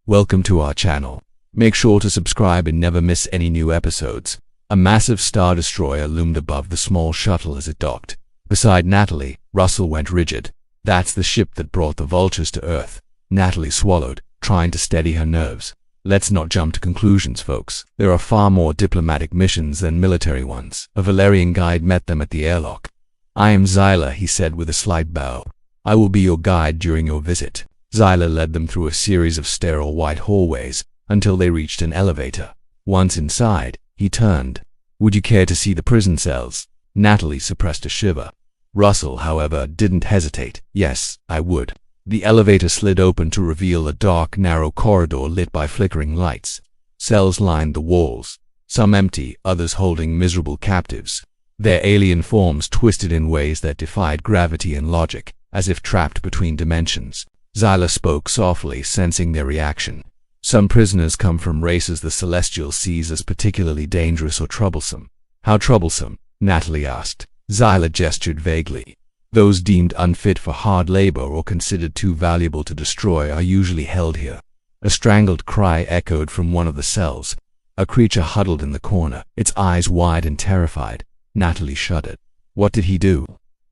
Welcome to our channel. Make sure to subscribe and never miss any new episodes. A massive Star Destroyer loomed above the small shuttle as it docked. Beside Natalie, Russell went rigid. That's the ship that brought the vultures to Earth. Natalie swallowed, trying to steady her nerves. Let's not jump to conclusions, folks. There are far more diplomatic missions than military ones. A Valerian guide met them at the airlock. I am Zyla, he said with a slight bow. I will be your guide during your visit. Zyla led them through a series of sterile white hallways until they reached an elevator. Once inside, he turned. Would you care to see the prison cells? Natalie suppressed a shiver. Russell, however, didn't hesitate. Yes, I would. The elevator slid open to reveal a dark, narrow corridor lit by flickering lights. Cells lined the walls, some empty, others holding miserable captives. Their alien forms twisted in ways that defied gravity and logic, as if trapped between dimensions. Zyla spoke softly, sensing their reaction. Some prisoners come from races the Celestial sees as particularly dangerous or troublesome. How troublesome? Natalie asked. Zyla gestured vaguely. Those deemed unfit for hard labor or considered too valuable to destroy are usually held here. A strangled cry echoed from one of the cells. A creature huddled in the corner, its eyes wide and terrified. Natalie shuddered. What did he do?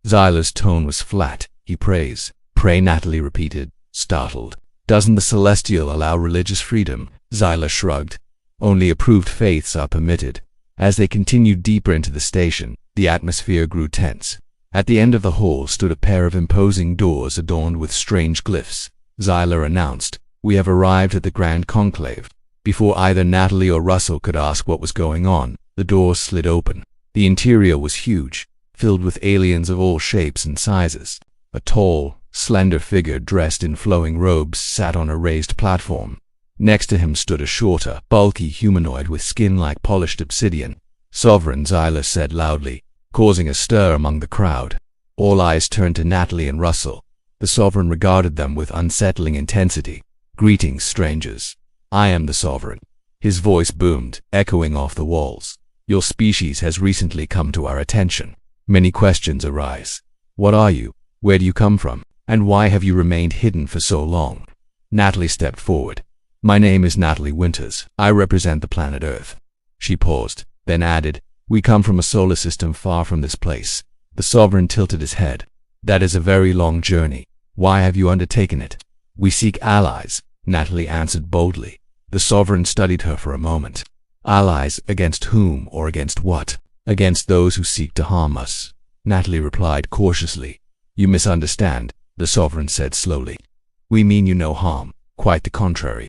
Zyla's tone was flat. He prays. Pray, Natalie repeated, startled. Doesn't the Celestial allow religious freedom? Zyla shrugged. Only approved faiths are permitted. As they continued deeper into the station, the atmosphere grew tense. At the end of the hall stood a pair of imposing doors adorned with strange glyphs. Zyla announced, "We have arrived at the Grand Conclave." Before either Natalie or Russell could ask what was going on, the doors slid open. The interior was huge, filled with aliens of all shapes and sizes. A tall, slender figure dressed in flowing robes sat on a raised platform. Next to him stood a shorter, bulky humanoid with skin like polished obsidian. "Sovereign," Zyla said loudly, causing a stir among the crowd. All eyes turned to Natalie and Russell. The Sovereign regarded them with unsettling intensity. "Greetings, strangers. I am the Sovereign." His voice boomed, echoing off the walls. "Your species has recently come to our attention. Many questions arise. What are you? Where do you come from? And why have you remained hidden for so long?" Natalie stepped forward. "My name is Natalie Winters. I represent the planet Earth." She paused, then added, "We come from a solar system far from this place." The Sovereign tilted his head. "That is a very long journey. Why have you undertaken it?" "We seek allies," Natalie answered boldly. The Sovereign studied her for a moment. "Allies against whom or against what?" "Against those who seek to harm us," Natalie replied cautiously. "You misunderstand," the Sovereign said slowly. "We mean you no harm. Quite the contrary.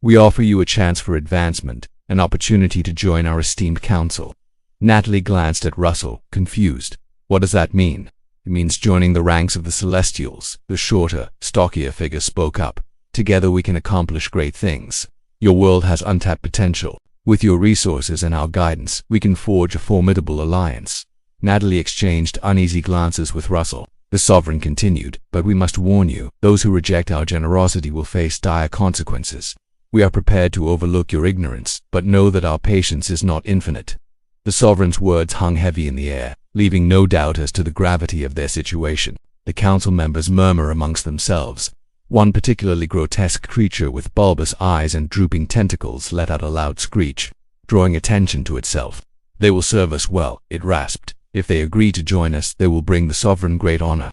We offer you a chance for advancement, an opportunity to join our esteemed council." Natalie glanced at Russell, confused. "What does that mean?" "It means joining the ranks of the Celestials," the shorter, stockier figure spoke up. "Together we can accomplish great things. Your world has untapped potential. With your resources and our guidance, we can forge a formidable alliance." Natalie exchanged uneasy glances with Russell. The Sovereign continued, "But we must warn you, those who reject our generosity will face dire consequences. We are prepared to overlook your ignorance, but know that our patience is not infinite." The Sovereign's words hung heavy in the air, leaving no doubt as to the gravity of their situation. The council members murmur amongst themselves. One particularly grotesque creature with bulbous eyes and drooping tentacles let out a loud screech, drawing attention to itself. "They will serve us well," it rasped. "If they agree to join us, they will bring the Sovereign great honor.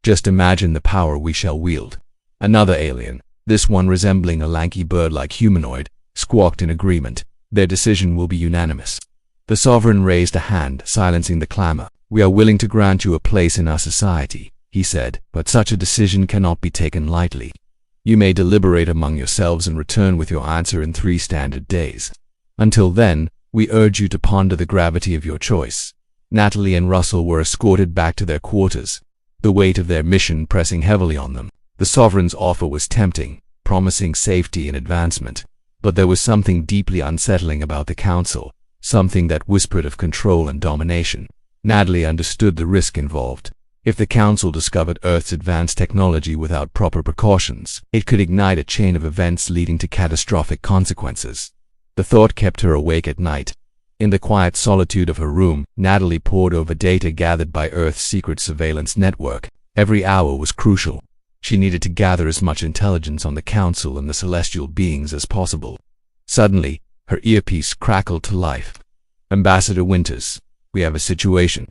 Just imagine the power we shall wield." Another alien, this one resembling a lanky bird-like humanoid, squawked in agreement. "Their decision will be unanimous." The Sovereign raised a hand, silencing the clamor. "We are willing to grant you a place in our society," he said, "but such a decision cannot be taken lightly. You may deliberate among yourselves and return with your answer in 3 standard days. Until then, we urge you to ponder the gravity of your choice." Natalie and Russell were escorted back to their quarters, the weight of their mission pressing heavily on them. The Sovereign's offer was tempting, promising safety and advancement. But there was something deeply unsettling about the Council, something that whispered of control and domination. Natalie understood the risk involved. If the Council discovered Earth's advanced technology without proper precautions, it could ignite a chain of events leading to catastrophic consequences. The thought kept her awake at night. In the quiet solitude of her room, Natalie pored over data gathered by Earth's secret surveillance network. Every hour was crucial. She needed to gather as much intelligence on the council and the celestial beings as possible. Suddenly, her earpiece crackled to life. "Ambassador Winters, we have a situation.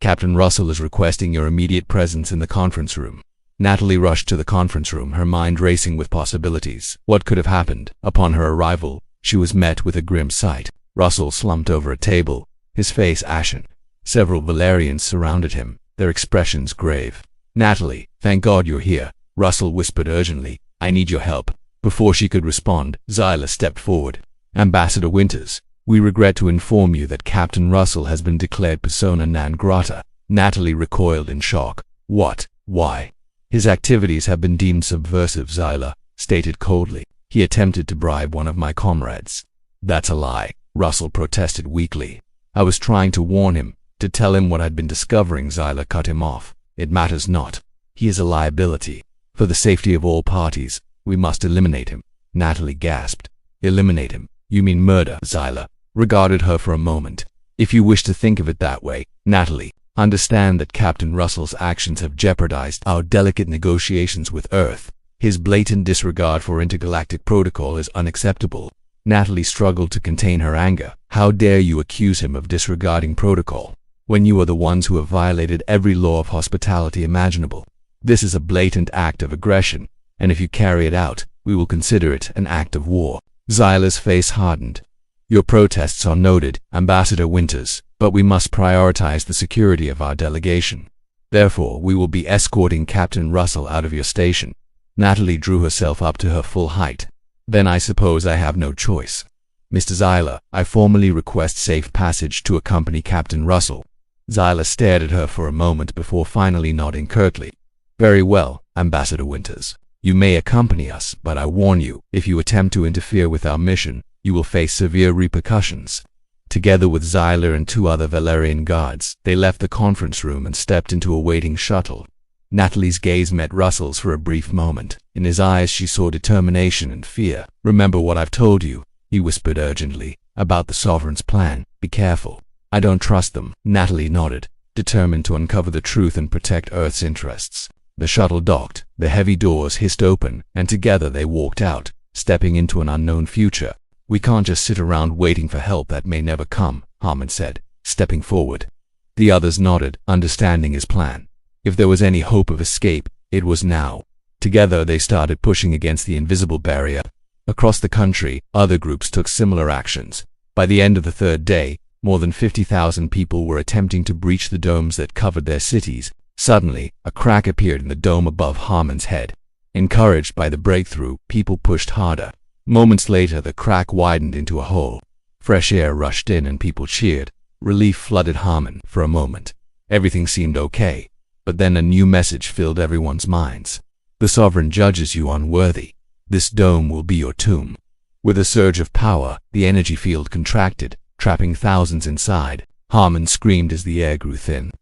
Captain Russell is requesting your immediate presence in the conference room." Natalie rushed to the conference room, her mind racing with possibilities. What could have happened? Upon her arrival, she was met with a grim sight. Russell slumped over a table, his face ashen. Several Valerians surrounded him, their expressions grave. "Natalie, thank God you're here," Russell whispered urgently. "I need your help." Before she could respond, Zyla stepped forward. "Ambassador Winters, we regret to inform you that Captain Russell has been declared persona non grata." Natalie recoiled in shock. "What? Why?" "His activities have been deemed subversive," Zyla stated coldly. "He attempted to bribe one of my comrades." "That's a lie," Russell protested weakly. "I was trying to warn him, to tell him what I'd been discovering." Zyla cut him off. "It matters not. He is a liability. For the safety of all parties, we must eliminate him." Natalie gasped. "Eliminate him? You mean murder?" Zyla regarded her for a moment. "If you wish to think of it that way, Natalie, understand that Captain Russell's actions have jeopardized our delicate negotiations with Earth. His blatant disregard for intergalactic protocol is unacceptable." Natalie struggled to contain her anger. "How dare you accuse him of disregarding protocol, when you are the ones who have violated every law of hospitality imaginable? This is a blatant act of aggression, and if you carry it out, we will consider it an act of war." Zyla's face hardened. "Your protests are noted, Ambassador Winters, but we must prioritize the security of our delegation. Therefore, we will be escorting Captain Russell out of your station." Natalie drew herself up to her full height. "Then I suppose I have no choice. Mr. Zyla, I formally request safe passage to accompany Captain Russell." Zyla stared at her for a moment before finally nodding curtly. "Very well, Ambassador Winters. You may accompany us, but I warn you, if you attempt to interfere with our mission, you will face severe repercussions." Together with Zyla and two other Valerian guards, they left the conference room and stepped into a waiting shuttle. Natalie's gaze met Russell's for a brief moment. In his eyes she saw determination and fear. "Remember what I've told you," he whispered urgently, "about the Sovereign's plan. Be careful." "I don't trust them." Natalie nodded, determined to uncover the truth and protect Earth's interests. The shuttle docked, the heavy doors hissed open, and together they walked out, stepping into an unknown future. "We can't just sit around waiting for help that may never come," Harmon said, stepping forward. The others nodded, understanding his plan. If there was any hope of escape, it was now. Together they started pushing against the invisible barrier. Across the country, other groups took similar actions. By the end of the third day, more than 50,000 people were attempting to breach the domes that covered their cities. Suddenly, a crack appeared in the dome above Harmon's head. Encouraged by the breakthrough, people pushed harder. Moments later, the crack widened into a hole. Fresh air rushed in and people cheered. Relief flooded Harmon. For a moment, everything seemed okay. But then a new message filled everyone's minds. "The Sovereign judges you unworthy. This dome will be your tomb." With a surge of power, the energy field contracted, trapping thousands inside. Harmon screamed as the air grew thin.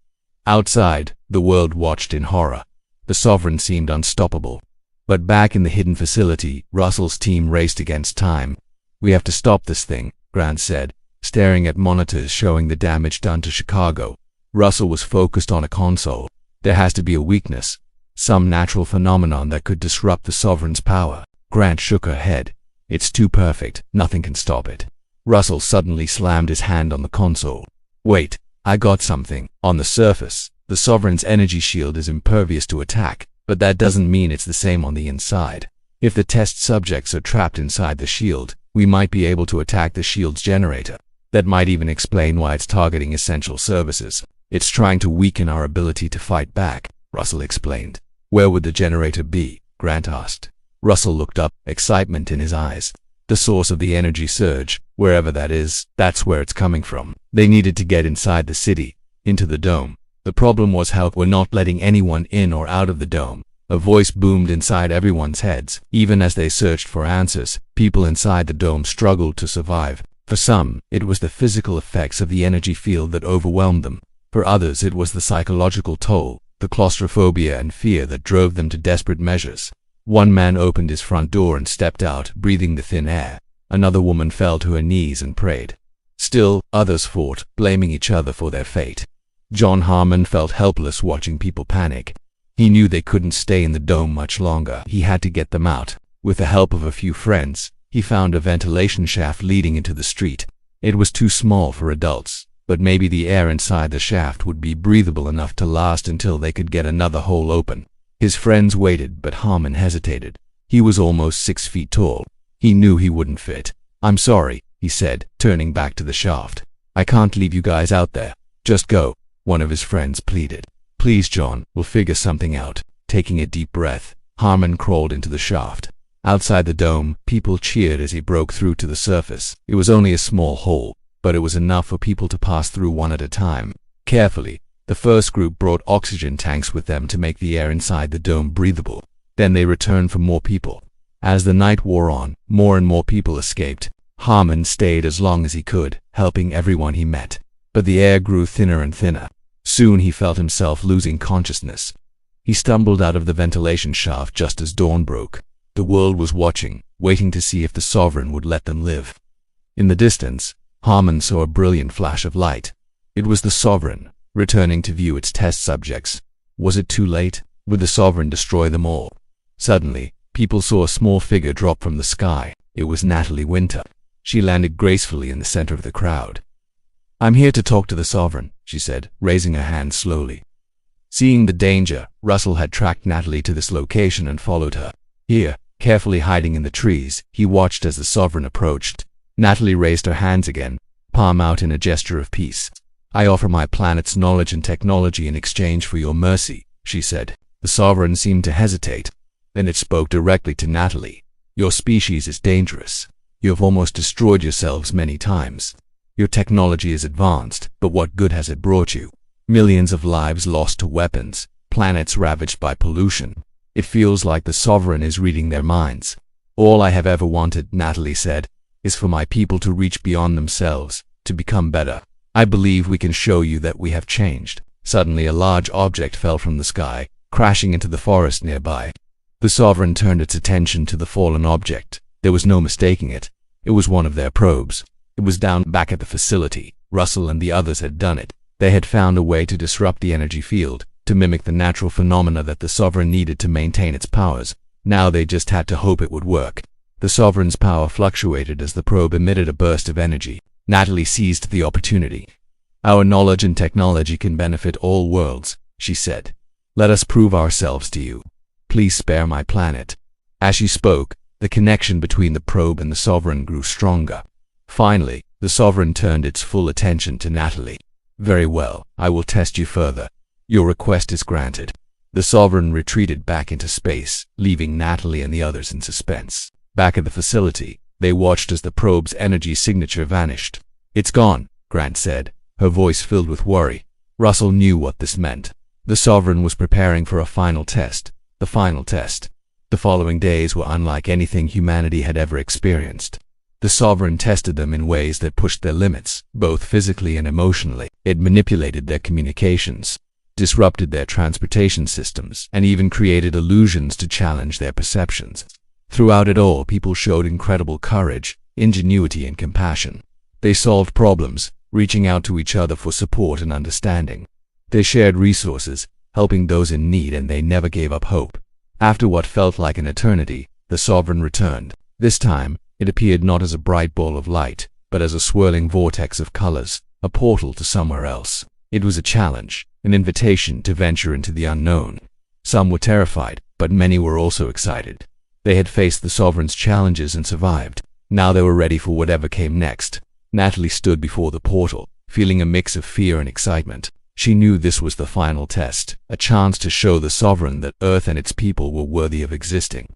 Outside, the world watched in horror. The Sovereign seemed unstoppable. But back in the hidden facility, Russell's team raced against time. "We have to stop this thing," Grant said, staring at monitors showing the damage done to Chicago. Russell was focused on a console. "There has to be a weakness, some natural phenomenon that could disrupt the Sovereign's power." Grant shook her head. "It's too perfect. Nothing can stop it." Russell suddenly slammed his hand on the console. "Wait, I got something." On the surface, the Sovereign's energy shield is impervious to attack, but that doesn't mean it's the same on the inside. If the test subjects are trapped inside the shield, we might be able to attack the shield's generator. That might even explain why it's targeting essential services. "It's trying to weaken our ability to fight back," Russell explained. "Where would the generator be?" Grant asked. Russell looked up, excitement in his eyes. "The source of the energy surge, wherever that is, that's where it's coming from." They needed to get inside the city, into the dome. The problem was how we're not letting anyone in or out of the dome. A voice boomed inside everyone's heads. Even as they searched for answers, people inside the dome struggled to survive. For some, it was the physical effects of the energy field that overwhelmed them. For others, it was the psychological toll, the claustrophobia and fear that drove them to desperate measures. One man opened his front door and stepped out, breathing the thin air. Another woman fell to her knees and prayed. Still, others fought, blaming each other for their fate. John Harmon felt helpless watching people panic. He knew they couldn't stay in the dome much longer. He had to get them out. With the help of a few friends, he found a ventilation shaft leading into the street. It was too small for adults, but maybe the air inside the shaft would be breathable enough to last until they could get another hole open. His friends waited, but Harmon hesitated. He was almost 6 feet tall. He knew he wouldn't fit. "I'm sorry," he said, turning back to the shaft. "I can't leave you guys out there. Just go," one of his friends pleaded. "Please, John, we'll figure something out." Taking a deep breath, Harmon crawled into the shaft. Outside the dome, people cheered as he broke through to the surface. It was only a small hole, but it was enough for people to pass through one at a time. Carefully, the first group brought oxygen tanks with them to make the air inside the dome breathable. Then they returned for more people. As the night wore on, more and more people escaped. Harmon stayed as long as he could, helping everyone he met. But the air grew thinner and thinner. Soon he felt himself losing consciousness. He stumbled out of the ventilation shaft just as dawn broke. The world was watching, waiting to see if the Sovereign would let them live. In the distance, Harmon saw a brilliant flash of light. It was the Sovereign, returning to view its test subjects. Was it too late? Would the Sovereign destroy them all? Suddenly, people saw a small figure drop from the sky. It was Natalie Winter. She landed gracefully in the center of the crowd. "I'm here to talk to the Sovereign," she said, raising her hand slowly. Seeing the danger, Russell had tracked Natalie to this location and followed her. Here, carefully hiding in the trees, he watched as the Sovereign approached. Natalie raised her hands again, palm out in a gesture of peace. "I offer my planet's knowledge and technology in exchange for your mercy," she said. The Sovereign seemed to hesitate. Then it spoke directly to Natalie. "Your species is dangerous. You have almost destroyed yourselves many times. Your technology is advanced, but what good has it brought you? Millions of lives lost to weapons, planets ravaged by pollution. It feels like the Sovereign is reading their minds. All I have ever wanted," Natalie said, "is for my people to reach beyond themselves, to become better. I believe we can show you that we have changed." Suddenly a large object fell from the sky, crashing into the forest nearby. The Sovereign turned its attention to the fallen object. There was no mistaking it. It was one of their probes. It was down back at the facility. Russell and the others had done it. They had found a way to disrupt the energy field, to mimic the natural phenomena that the Sovereign needed to maintain its powers. Now they just had to hope it would work. The Sovereign's power fluctuated as the probe emitted a burst of energy. Natalie seized the opportunity. "Our knowledge and technology can benefit all worlds," she said. "Let us prove ourselves to you. Please spare my planet." As she spoke, the connection between the probe and the Sovereign grew stronger. Finally, the Sovereign turned its full attention to Natalie. "Very well, I will test you further. Your request is granted." The Sovereign retreated back into space, leaving Natalie and the others in suspense. Back at the facility, they watched as the probe's energy signature vanished. "It's gone," Grant said, her voice filled with worry. Russell knew what this meant. The Sovereign was preparing for a final test. The final test. The following days were unlike anything humanity had ever experienced. The Sovereign tested them in ways that pushed their limits, both physically and emotionally. It manipulated their communications, disrupted their transportation systems, and even created illusions to challenge their perceptions. Throughout it all, people showed incredible courage, ingenuity, and compassion. They solved problems, reaching out to each other for support and understanding. They shared resources, helping those in need, and they never gave up hope. After what felt like an eternity, the Sovereign returned. This time, it appeared not as a bright ball of light, but as a swirling vortex of colors, a portal to somewhere else. It was a challenge, an invitation to venture into the unknown. Some were terrified, but many were also excited. They had faced the Sovereign's challenges and survived. Now they were ready for whatever came next. Natalie stood before the portal, feeling a mix of fear and excitement. She knew this was the final test, a chance to show the Sovereign that Earth and its people were worthy of existing.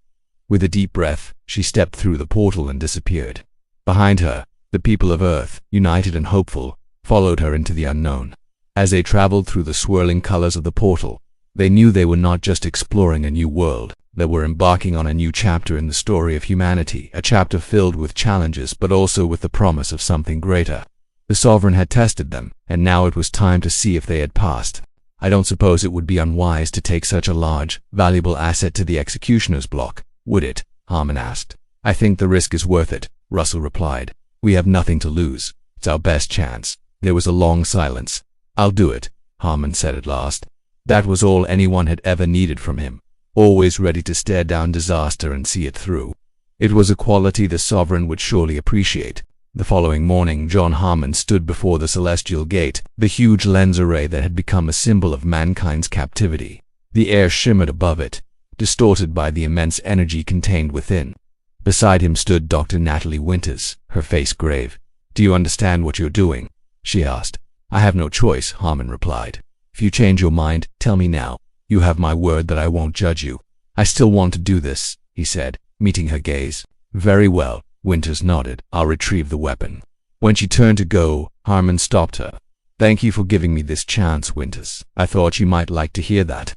With a deep breath, she stepped through the portal and disappeared. Behind her, the people of Earth, united and hopeful, followed her into the unknown. As they traveled through the swirling colors of the portal, they knew they were not just exploring a new world, they were embarking on a new chapter in the story of humanity, a chapter filled with challenges but also with the promise of something greater. The Sovereign had tested them, and now it was time to see if they had passed. "I don't suppose it would be unwise to take such a large, valuable asset to the executioner's block, would it?" Harmon asked. "I think the risk is worth it," Russell replied. "We have nothing to lose. It's our best chance." There was a long silence. "I'll do it," Harmon said at last. That was all anyone had ever needed from him, always ready to stare down disaster and see it through. It was a quality the sovereign would surely appreciate. The following morning, John Harmon stood before the celestial gate, the huge lens array that had become a symbol of mankind's captivity. The air shimmered above it, distorted by the immense energy contained within. Beside him stood Dr. Natalie Winters, her face grave. "Do you understand what you're doing?" she asked. "I have no choice," Harmon replied. "If you change your mind, tell me now. You have my word that I won't judge you." "I still want to do this," he said, meeting her gaze. "Very well," Winters nodded. "I'll retrieve the weapon." When she turned to go, Harmon stopped her. "Thank you for giving me this chance, Winters. I thought you might like to hear that."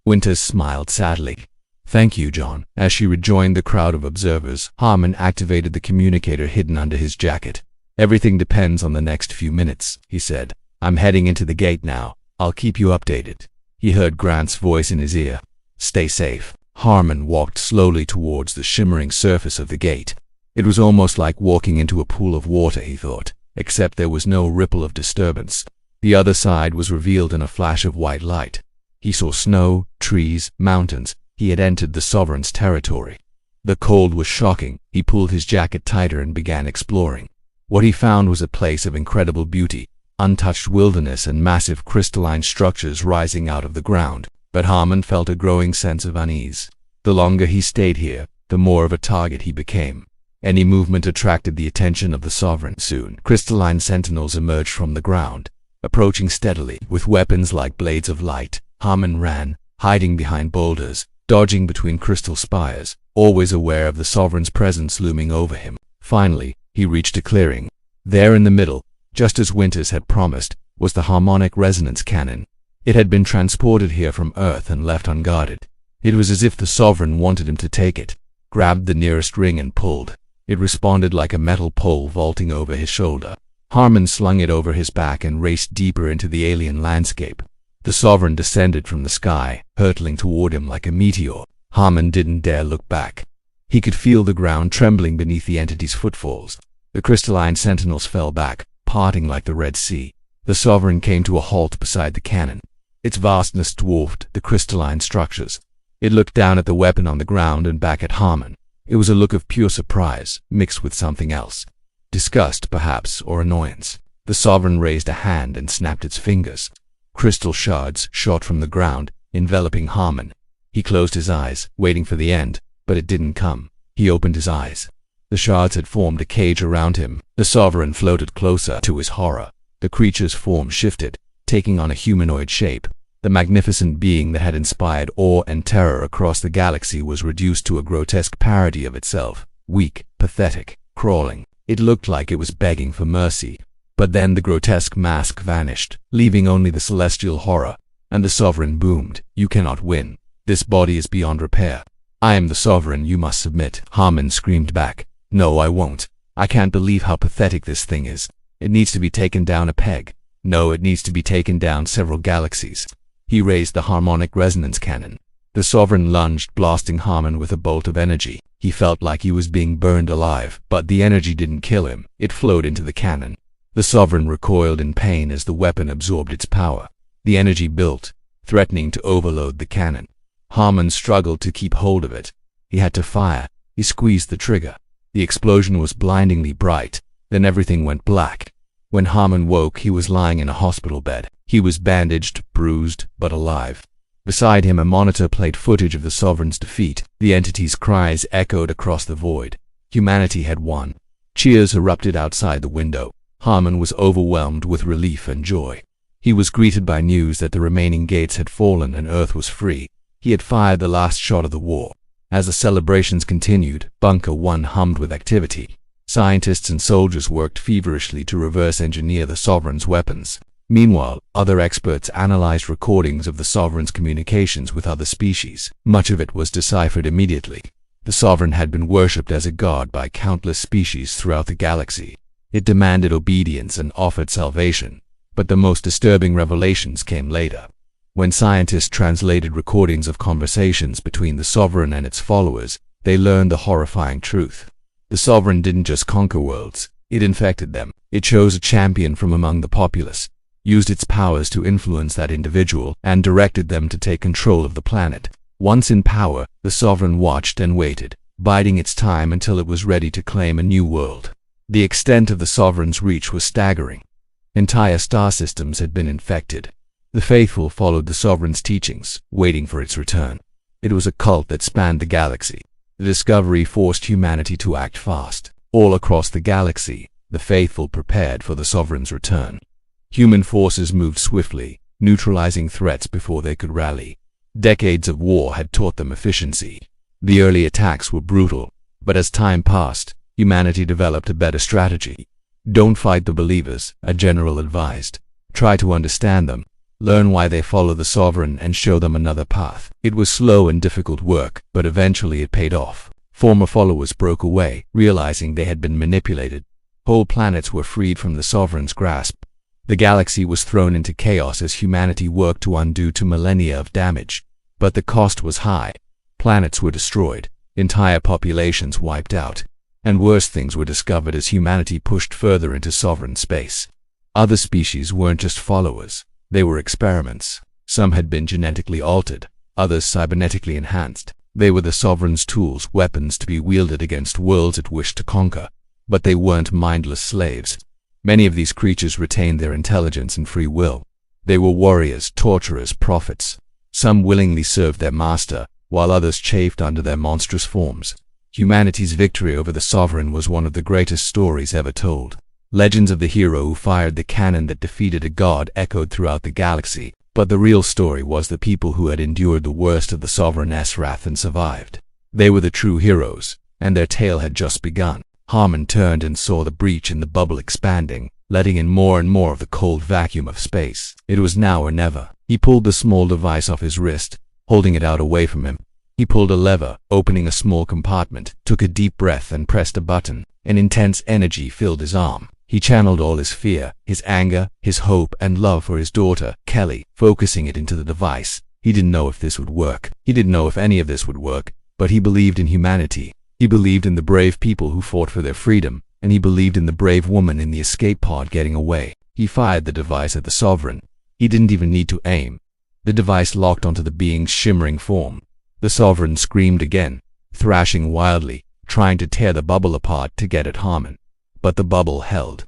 Winters smiled sadly. "Thank you, John." As she rejoined the crowd of observers, Harmon activated the communicator hidden under his jacket. "Everything depends on the next few minutes," he said. "I'm heading into the gate now. I'll keep you updated." He heard Grant's voice in his ear. "Stay safe." Harmon walked slowly towards the shimmering surface of the gate. It was almost like walking into a pool of water, he thought, except there was no ripple of disturbance. The other side was revealed in a flash of white light. He saw snow, trees, mountains. He had entered the sovereign's territory. The cold was shocking. He pulled his jacket tighter and began exploring. What he found was a place of incredible beauty, untouched wilderness and massive crystalline structures rising out of the ground. But Harmon felt a growing sense of unease. The longer he stayed here, the more of a target he became. Any movement attracted the attention of the sovereign. Soon, crystalline sentinels emerged from the ground, approaching steadily. With weapons like blades of light, Harmon ran, hiding behind boulders, dodging between crystal spires, always aware of the sovereign's presence looming over him. Finally, he reached a clearing. There in the middle, just as Winters had promised, was the harmonic resonance cannon. It had been transported here from Earth and left unguarded. It was as if the sovereign wanted him to take it, grabbed the nearest ring and pulled. It responded like a metal pole vaulting over his shoulder. Harmon slung it over his back and raced deeper into the alien landscape. The sovereign descended from the sky, hurtling toward him like a meteor. Harmon didn't dare look back. He could feel the ground trembling beneath the entity's footfalls. The crystalline sentinels fell back, parting like the Red Sea. The sovereign came to a halt beside the cannon. Its vastness dwarfed the crystalline structures. It looked down at the weapon on the ground and back at Harmon. It was a look of pure surprise, mixed with something else. Disgust, perhaps, or annoyance. The sovereign raised a hand and snapped its fingers. Crystal shards shot from the ground, enveloping Harmon. He closed his eyes, waiting for the end, but it didn't come. He opened his eyes. The shards had formed a cage around him. The sovereign floated closer. To his horror, the creature's form shifted, taking on a humanoid shape. The magnificent being that had inspired awe and terror across the galaxy was reduced to a grotesque parody of itself, weak, pathetic, crawling. It looked like it was begging for mercy. But then the grotesque mask vanished, leaving only the celestial horror, and the sovereign boomed. "You cannot win. This body is beyond repair. I am the sovereign, you must submit." Harmon screamed back. "No, I won't. I can't believe how pathetic this thing is. It needs to be taken down a peg. No, it needs to be taken down several galaxies." He raised the harmonic resonance cannon. The sovereign lunged, blasting Harmon with a bolt of energy. He felt like he was being burned alive, but the energy didn't kill him. It flowed into the cannon. The sovereign recoiled in pain as the weapon absorbed its power. The energy built, threatening to overload the cannon. Harmon struggled to keep hold of it. He had to fire. He squeezed the trigger. The explosion was blindingly bright. Then everything went black. When Harmon woke, he was lying in a hospital bed. He was bandaged, bruised, but alive. Beside him, a monitor played footage of the sovereign's defeat. The entity's cries echoed across the void. Humanity had won. Cheers erupted outside the window. Harmon was overwhelmed with relief and joy. He was greeted by news that the remaining gates had fallen and Earth was free. He had fired the last shot of the war. As the celebrations continued, Bunker 1 hummed with activity. Scientists and soldiers worked feverishly to reverse engineer the sovereign's weapons. Meanwhile, other experts analyzed recordings of the sovereign's communications with other species. Much of it was deciphered immediately. The sovereign had been worshipped as a god by countless species throughout the galaxy. It demanded obedience and offered salvation. But the most disturbing revelations came later. When scientists translated recordings of conversations between the sovereign and its followers, they learned the horrifying truth. The sovereign didn't just conquer worlds, it infected them. It chose a champion from among the populace. used its powers to influence that individual, and directed them to take control of the planet. Once in power, the sovereign watched and waited, biding its time until it was ready to claim a new world. The extent of the sovereign's reach was staggering. Entire star systems had been infected. The faithful followed the sovereign's teachings, waiting for its return. It was a cult that spanned the galaxy. The discovery forced humanity to act fast. All across the galaxy, the faithful prepared for the sovereign's return. Human forces moved swiftly, neutralizing threats before they could rally. Decades of war had taught them efficiency. The early attacks were brutal, but as time passed, humanity developed a better strategy. Don't fight the believers, a general advised. Try to understand them, learn why they follow the sovereign, and show them another path. It was slow and difficult work, but eventually it paid off. Former followers broke away, realizing they had been manipulated. Whole planets were freed from the sovereign's grasp. The galaxy was thrown into chaos as humanity worked to undo millennia of damage. But the cost was high. Planets were destroyed, entire populations wiped out, and worse things were discovered as humanity pushed further into sovereign space. Other species weren't just followers, they were experiments. Some had been genetically altered, others cybernetically enhanced. They were the sovereign's tools, weapons to be wielded against worlds it wished to conquer. But they weren't mindless slaves. Many of these creatures retained their intelligence and free will. They were warriors, torturers, prophets. Some willingly served their master, while others chafed under their monstrous forms. Humanity's victory over the sovereign was one of the greatest stories ever told. Legends of the hero who fired the cannon that defeated a god echoed throughout the galaxy, but the real story was the people who had endured the worst of the sovereign's wrath and survived. They were the true heroes, and their tale had just begun. Harmon turned and saw the breach in the bubble expanding, letting in more and more of the cold vacuum of space. It was now or never. He pulled the small device off his wrist, holding it out away from him. He pulled a lever, opening a small compartment, took a deep breath and pressed a button. An intense energy filled his arm. He channeled all his fear, his anger, his hope, and love for his daughter, Kelly, focusing it into the device. He didn't know if this would work. He didn't know if any of this would work, but he believed in humanity. He believed in the brave people who fought for their freedom, and he believed in the brave woman in the escape pod getting away. He fired the device at the sovereign. He didn't even need to aim. The device locked onto the being's shimmering form. The sovereign screamed again, thrashing wildly, trying to tear the bubble apart to get at Harmon. But the bubble held.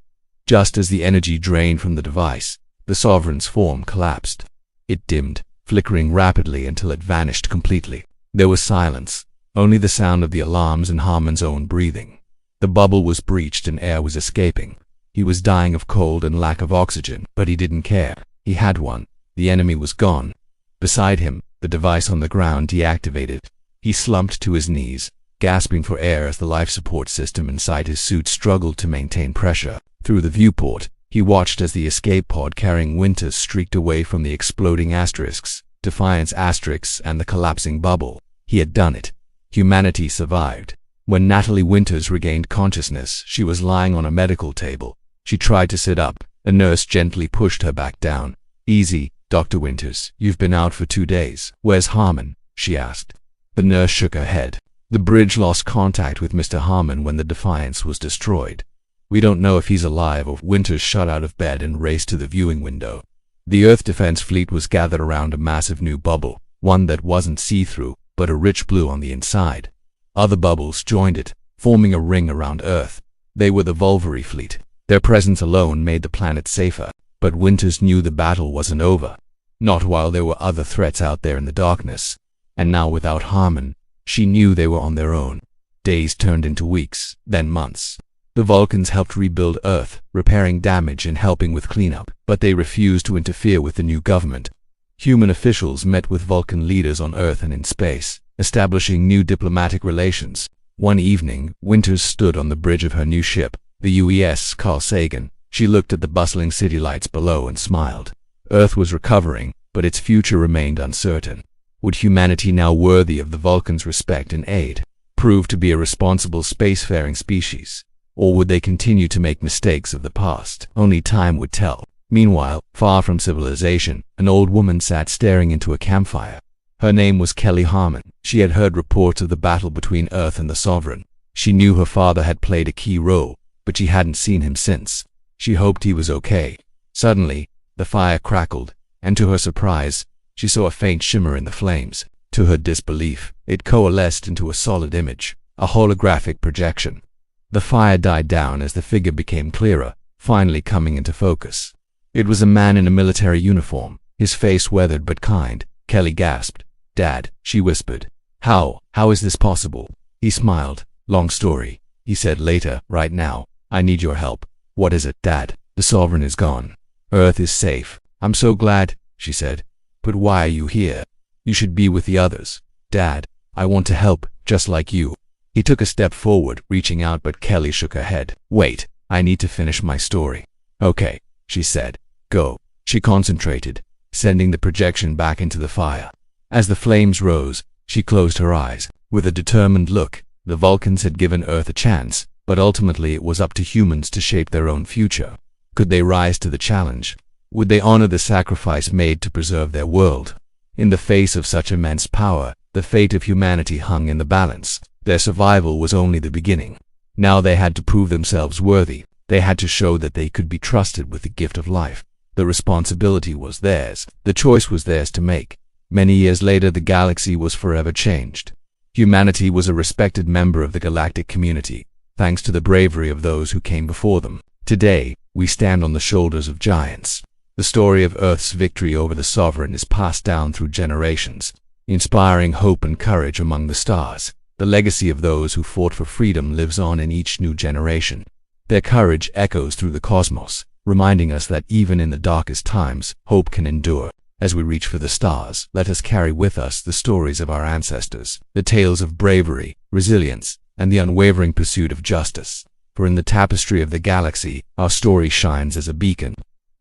Just as the energy drained from the device, the sovereign's form collapsed. It dimmed, flickering rapidly until it vanished completely. There was silence. Only the sound of the alarms and Harmon's own breathing. The bubble was breached and air was escaping. He was dying of cold and lack of oxygen, but he didn't care. He had one. The enemy was gone. Beside him, the device on the ground deactivated. He slumped to his knees, gasping for air as the life support system inside his suit struggled to maintain pressure. Through the viewport, he watched as the escape pod carrying Winters streaked away from the exploding asterisks, Defiance asterisks, and the collapsing bubble. He had done it. Humanity survived. When Natalie Winters regained consciousness, she was lying on a medical table. She tried to sit up. A nurse gently pushed her back down. "Easy, Dr. Winters. You've been out for 2 days. Where's Harmon?" she asked. The nurse shook her head. The bridge lost contact with Mr. Harmon when the Defiance was destroyed. "We don't know if he's alive or." Winters shot out of bed and raced to the viewing window. The Earth Defense Fleet was gathered around a massive new bubble, one that wasn't see-through, but a rich blue on the inside. Other bubbles joined it, forming a ring around Earth. They were the Vulvary Fleet. Their presence alone made the planet safer, but Winters knew the battle wasn't over. Not while there were other threats out there in the darkness. And now without Harmon, she knew they were on their own. Days turned into weeks, then months. The Vulcans helped rebuild Earth, repairing damage and helping with cleanup, but they refused to interfere with the new government. Human officials met with Vulcan leaders on Earth and in space, establishing new diplomatic relations. One evening, Winters stood on the bridge of her new ship, the UES Carl Sagan. She looked at the bustling city lights below and smiled. Earth was recovering, but its future remained uncertain. Would humanity, now worthy of the Vulcans' respect and aid, prove to be a responsible spacefaring species? Or would they continue to make mistakes of the past? Only time would tell. Meanwhile, far from civilization, an old woman sat staring into a campfire. Her name was Kelly Harmon. She had heard reports of the battle between Earth and the Sovereign. She knew her father had played a key role, but she hadn't seen him since. She hoped he was okay. Suddenly, The fire crackled, and to her surprise, she saw a faint shimmer in the flames. To her disbelief, it coalesced into a solid image, a holographic projection. The fire died down as the figure became clearer, finally coming into focus. It was a man in a military uniform, his face weathered but kind. Kelly gasped. "Dad," she whispered. How is this possible?" He smiled. "Long story," he said later. "Right now, I need your help." "What is it, Dad?" "The Sovereign is gone. Earth is safe." "I'm so glad," she said. "But why are you here? You should be with the others." "Dad, I want to help, just like you." He took a step forward, reaching out, but Kelly shook her head. "Wait, I need to finish my story." "Okay," she said. "Go." She concentrated, sending the projection back into the fire. As the flames rose, she closed her eyes. With a determined look, the Vulcans had given Earth a chance, but ultimately it was up to humans to shape their own future. Could they rise to the challenge? Would they honor the sacrifice made to preserve their world? In the face of such immense power, the fate of humanity hung in the balance. Their survival was only the beginning. Now they had to prove themselves worthy. They had to show that they could be trusted with the gift of life. The responsibility was theirs. The choice was theirs to make. Many years later, the galaxy was forever changed. Humanity was a respected member of the galactic community, thanks to the bravery of those who came before them. Today, we stand on the shoulders of giants. The story of Earth's victory over the Sovereign is passed down through generations, inspiring hope and courage among the stars. The legacy of those who fought for freedom lives on in each new generation. Their courage echoes through the cosmos, reminding us that even in the darkest times, hope can endure. As we reach for the stars, let us carry with us the stories of our ancestors, the tales of bravery, resilience, and the unwavering pursuit of justice. For in the tapestry of the galaxy, our story shines as a beacon,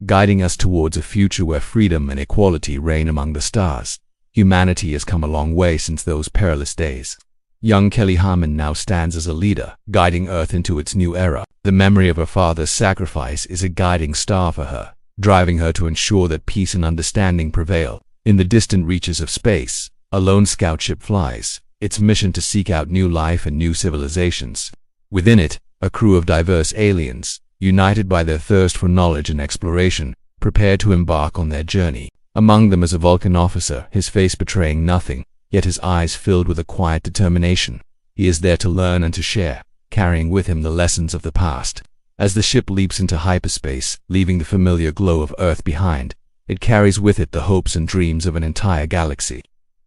guiding us towards a future where freedom and equality reign among the stars. Humanity has come a long way since those perilous days. Young Kelly Harmon now stands as a leader, guiding Earth into its new era. The memory of her father's sacrifice is a guiding star for her, driving her to ensure that peace and understanding prevail. In the distant reaches of space, a lone scout ship flies, its mission to seek out new life and new civilizations. Within it, a crew of diverse aliens, united by their thirst for knowledge and exploration, prepare to embark on their journey. Among them is a Vulcan officer, his face betraying nothing, yet his eyes filled with a quiet determination. He is there to learn and to share, carrying with him the lessons of the past. As the ship leaps into hyperspace, leaving the familiar glow of Earth behind, it carries with it the hopes and dreams of an entire galaxy.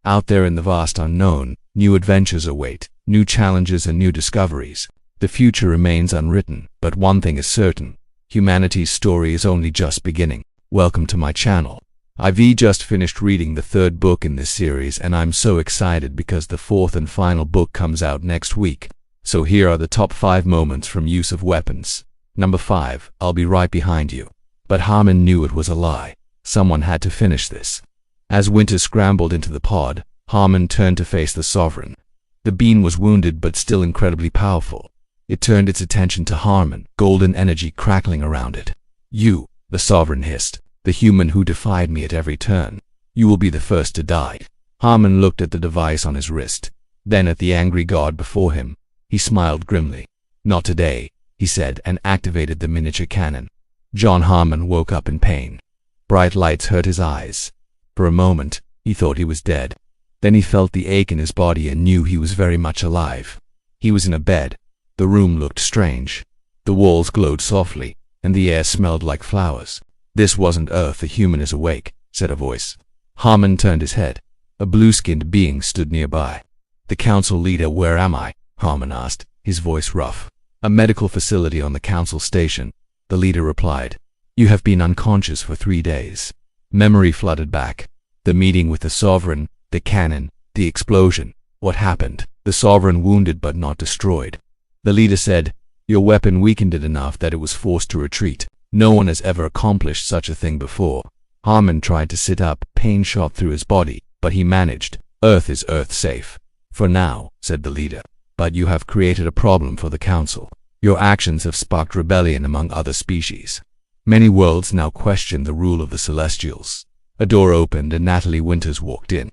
Out there in the vast unknown, new adventures await, new challenges and new discoveries. The future remains unwritten, but one thing is certain: humanity's story is only just beginning. Welcome to my channel. I've just finished reading the third book in this series, and I'm so excited because the fourth and final book comes out next week. So here are the top 5 moments from Use of Weapons. Number 5, I'll be right behind you. But Harmon knew it was a lie. Someone had to finish this. As Winter scrambled into the pod, Harmon turned to face the Sovereign. The being was wounded but still incredibly powerful. It turned its attention to Harmon, golden energy crackling around it. "You," the Sovereign hissed, "the human who defied me at every turn. You will be the first to die." Harmon looked at the device on his wrist, then at the angry god before him. He smiled grimly. "Not today," he said, and activated the miniature cannon. John Harmon woke up in pain. Bright lights hurt his eyes. For a moment, he thought he was dead. Then he felt the ache in his body and knew he was very much alive. He was in a bed. The room looked strange. The walls glowed softly, and the air smelled like flowers. "This wasn't Earth, the human is awake," said a voice. Harmon turned his head. A blue-skinned being stood nearby. "The council leader, where am I?" Harmon asked, his voice rough. "A medical facility on the council station," the leader replied. "You have been unconscious for 3 days." Memory flooded back. The meeting with the Sovereign, the cannon, the explosion. What happened? The Sovereign wounded but not destroyed. The leader said, "Your weapon weakened it enough that it was forced to retreat. No one has ever accomplished such a thing before." Harmon tried to sit up, pain shot through his body, but he managed. "Earth is Earth safe. For now," said the leader. "But you have created a problem for the Council. Your actions have sparked rebellion among other species. Many worlds now question the rule of the Celestials." A door opened and Natalie Winters walked in.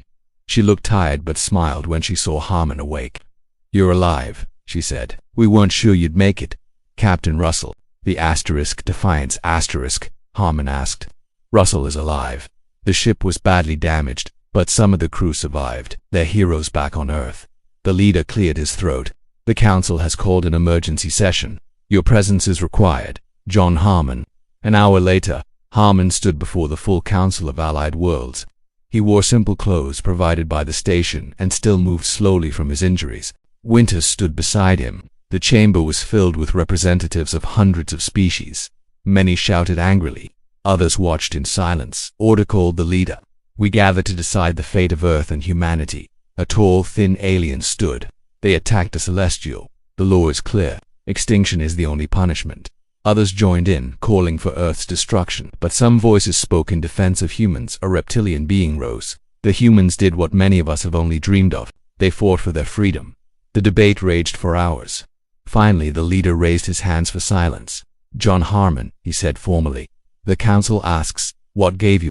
She looked tired but smiled when she saw Harmon awake. "You're alive," she said. "We weren't sure you'd make it." "Captain Russell, the *Defiance*, Harmon asked. Russell is alive. The ship was badly damaged, but some of the crew survived. They're heroes back on Earth. The leader cleared his throat. The council has called an emergency session. Your presence is required. John Harmon. An hour later, Harmon stood before the full council of Allied worlds. He wore simple clothes provided by the station and still moved slowly from his injuries. Winters stood beside him. The chamber was filled with representatives of hundreds of species. Many shouted angrily. Others watched in silence. Order called the leader. We gather to decide the fate of Earth and humanity. A tall, thin alien stood. They attacked a celestial. The law is clear. Extinction is the only punishment. Others joined in, calling for Earth's destruction, but some voices spoke in defense of humans. A reptilian being rose. The humans did what many of us have only dreamed of. They fought for their freedom. The debate raged for hours. Finally, the leader raised his hands for silence. John Harmon, he said formally. The council asks, what gave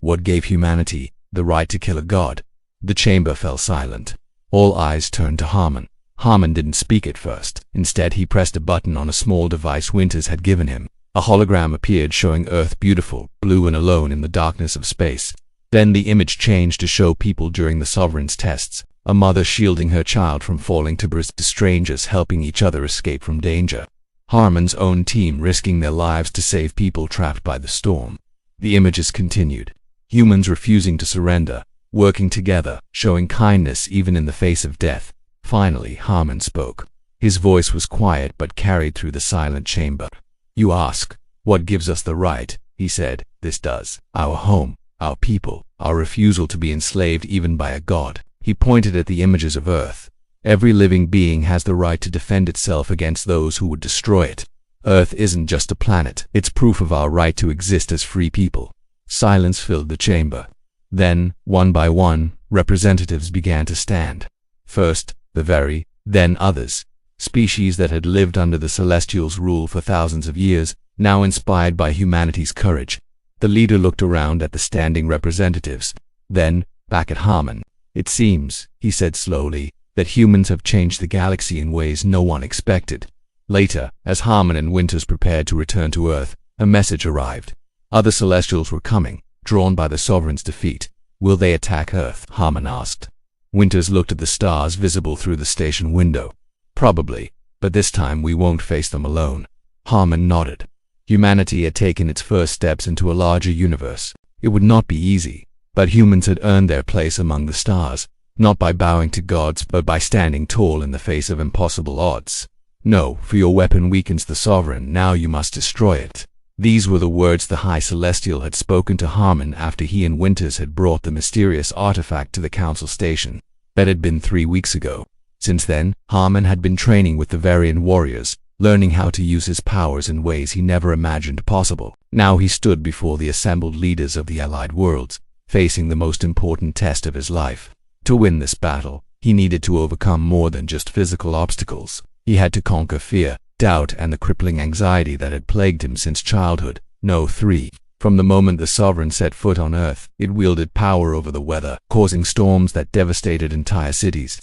humanity the right to kill a god? The chamber fell silent. All eyes turned to Harmon. Harmon didn't speak at first. Instead, he pressed a button on a small device Winters had given him. A hologram appeared showing Earth beautiful, blue and alone in the darkness of space. Then the image changed to show people during the Sovereign's tests. A mother shielding her child from falling to strangers helping each other escape from danger. Harmon's own team risking their lives to save people trapped by the storm. The images continued. Humans refusing to surrender, working together, showing kindness even in the face of death. Finally, Harmon spoke. His voice was quiet but carried through the silent chamber. You ask, what gives us the right? He said. This does. Our home, our people, our refusal to be enslaved even by a god. He pointed at the images of Earth. Every living being has the right to defend itself against those who would destroy it. Earth isn't just a planet. It's proof of our right to exist as free people. Silence filled the chamber. Then, one by one, representatives began to stand. First, the very, then others. Species that had lived under the Celestials' rule for thousands of years, now inspired by humanity's courage. The leader looked around at the standing representatives. Then, back at Harmon. It seems, he said slowly, that humans have changed the galaxy in ways no one expected. Later, as Harmon and Winters prepared to return to Earth, a message arrived. Other Celestials were coming, drawn by the Sovereign's defeat. Will they attack Earth? Harmon asked. Winters looked at the stars visible through the station window. Probably, but this time we won't face them alone. Harmon nodded. Humanity had taken its first steps into a larger universe. It would not be easy, but humans had earned their place among the stars, not by bowing to gods but by standing tall in the face of impossible odds. No, for your weapon weakens the Sovereign, now you must destroy it. These were the words the High Celestial had spoken to Harmon after he and Winters had brought the mysterious artifact to the Council station. That had been 3 weeks ago. Since then, Harmon had been training with the Varian warriors, learning how to use his powers in ways he never imagined possible. Now he stood before the assembled leaders of the Allied worlds, facing the most important test of his life. To win this battle, he needed to overcome more than just physical obstacles. He had to conquer fear, doubt, and the crippling anxiety that had plagued him since childhood. No, 3. From the moment the Sovereign set foot on Earth, it wielded power over the weather, causing storms that devastated entire cities.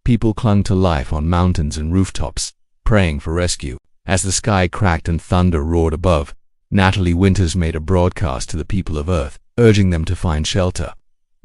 People clung to life on mountains and rooftops, praying for rescue. As the sky cracked and thunder roared above, Natalie Winters made a broadcast to the people of Earth, urging them to find shelter.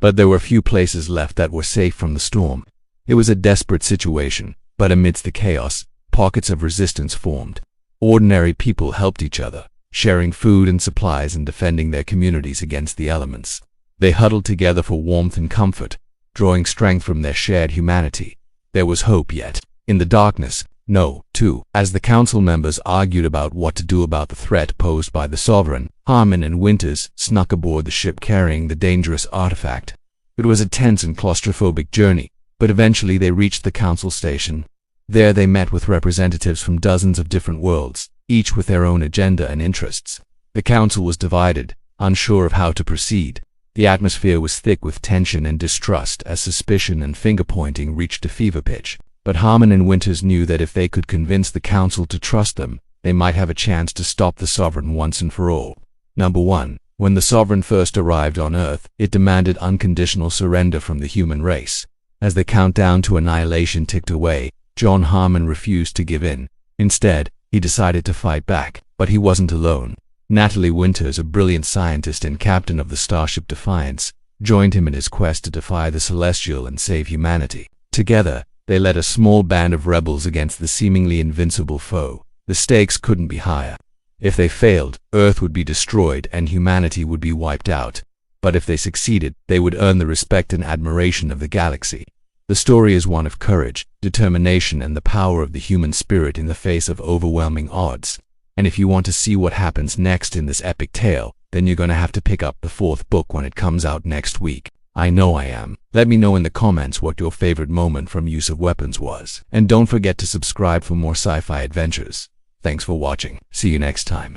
But there were few places left that were safe from the storm. It was a desperate situation, but amidst the chaos, pockets of resistance formed. Ordinary people helped each other, sharing food and supplies and defending their communities against the elements. They huddled together for warmth and comfort, drawing strength from their shared humanity. There was hope yet. In the darkness, no, 2. As the council members argued about what to do about the threat posed by the Sovereign, Harmon and Winters snuck aboard the ship carrying the dangerous artifact. It was a tense and claustrophobic journey, but eventually they reached the council station. There they met with representatives from dozens of different worlds, each with their own agenda and interests. The council was divided, unsure of how to proceed. The atmosphere was thick with tension and distrust as suspicion and finger-pointing reached a fever pitch. But Harmon and Winters knew that if they could convince the council to trust them, they might have a chance to stop the Sovereign once and for all. Number 1. When the Sovereign first arrived on Earth, it demanded unconditional surrender from the human race. As the countdown to annihilation ticked away, John Harmon refused to give in. Instead, he decided to fight back. But he wasn't alone. Natalie Winters, a brilliant scientist and captain of the starship Defiance, joined him in his quest to defy the Celestial and save humanity. Together, they led a small band of rebels against the seemingly invincible foe. The stakes couldn't be higher. If they failed, Earth would be destroyed and humanity would be wiped out. But if they succeeded, they would earn the respect and admiration of the galaxy. The story is one of courage, determination, and the power of the human spirit in the face of overwhelming odds. And if you want to see what happens next in this epic tale, then you're gonna have to pick up the 4th book when it comes out next week. I know I am. Let me know in the comments what your favorite moment from Use of Weapons was. And don't forget to subscribe for more sci-fi adventures. Thanks for watching. See you next time.